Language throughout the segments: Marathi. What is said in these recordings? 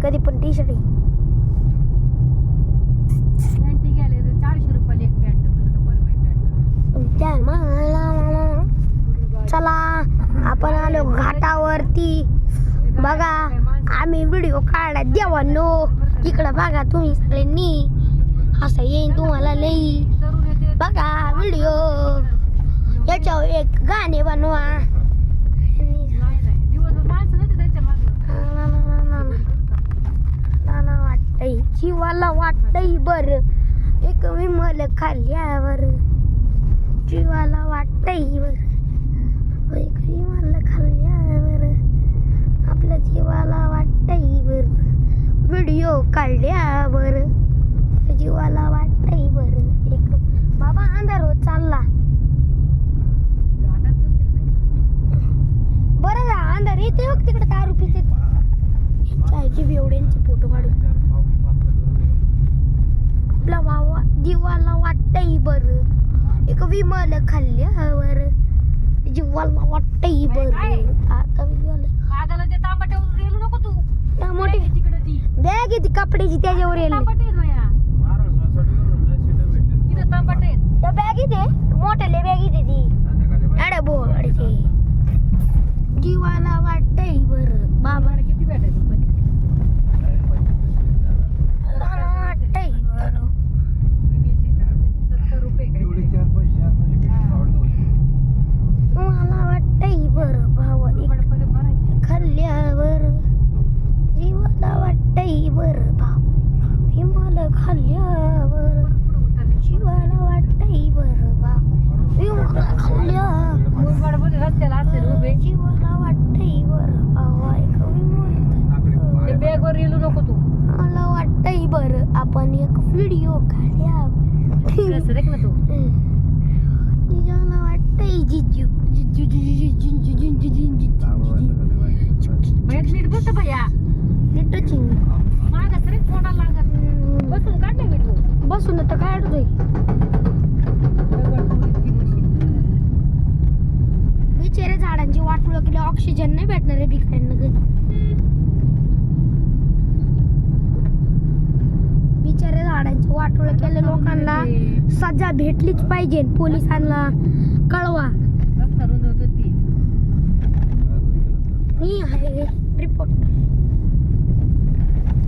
कधी पण टी शर्ट पॅन्ट गेले 400 रुपये एक पॅन्ट नको रे पॅन्ट. चला आपण आलो घाटावरती बघा आम्ही व्हिडिओ काढला देवांनो इकडं बघा तुम्ही सगळ्यांनी असं येईन तुम्हाला लई बघा व्हिडिओ याच्यावर एक गाणे बनवा वाटतंय जीवाला वाटतंय बर एक विमल खाल्ल्यावर जीवाला वाटतंय बर एक विमल खाल्ल्यावर आपल्या जीवाला वाटतंय बर व्हिडिओ काढल्यावर जीवाला वाटतंय बर एक बाबा अंधार होत चालला बरं जा अंधार येते बघ तिकडे दारू पिते चायची बेवड्यांचे फोटो काढू आपला भावा जीवाला वाटतंय बर एक विमल खाल्ल्यावर जीवाला वाटतंय बर आता कागदाला ते तांबट्यावर रेलू नको तू मोठी तिकडे ती बॅग आहे ती कपड्याची त्याच्यावर येईल तांबटे इथं तांबटे त्या बॅग इथे मोठ्याले बॅग इथे ती अरे बोडची जीवाला वाटतंय बर बाबा किती भेटायचं वाटतंय बर 70 रुपये मला वाटतंय बर भावा एक खाल्ल्यावर जीवाला वाटतंय बर भाव विमल खाल्ल्यावर जीवाला वाटतंय बर भाव विमल खाल्ल्यावर रस्त्याला असेल उभे जीवाला वाटतंय बर भावा एक विमल ते बॅगवर रेलू नको तू मला वाटतंय बर आपण एक व्हिडिओ काढल्या कसं रे ना तू जीवाला वाटतंय जिजू जिजू जिजू जिजू जिजू नीट बस भैया नीटची माग सरे कोणाला लागत बसून काढ ना व्हिडिओ बसून आता काय अडतोय बिचारे झाडांची वाटोळ केली ऑक्सिजन नाही भेटणार आहे भिकाऱ्यांना कधी बिचारे झाडांची वाटोळ केले लोकांना सजा भेटलीच पाहिजे पोलिसांना कळवा रस्ता रुंद होती मी आहे रिपोर्टर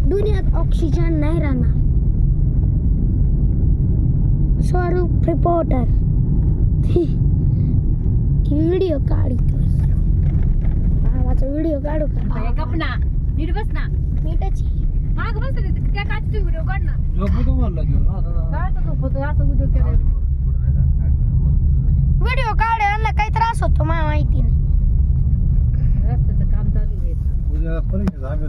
दुनियात ऑक्सिजन नाही राहणार स्वरूप रिपोर्टर व्हिडिओ काढतो भावाचा व्हिडिओ काढू का गपना नीट बस ना नीटची माग बस त्या काचची व्हिडिओ काढ ना झोपतो म्हणलं घेऊन काय तो झोपतो असं उद्योग केलं व्हिडिओ काढायला काही त्रास होतो मला माहिती नाही रस्त्याचं काम चालू आहे उद्या परीक्षा झाली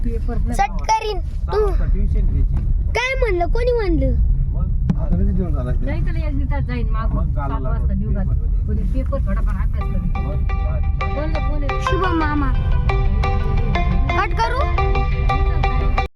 पेपर सट करीन तू ट्युशन घ्यायची काय म्हणलं कोणी म्हणलं मग आता किती दिवस झाला नाही त्याला 1 तास जाईन मागून मग 7 काढला वाजता पेपर. निघाल कोणी पेपर थोडाफार अभ्यास करेल मग बोल ना, बोल ना. शुभम मामा कट करू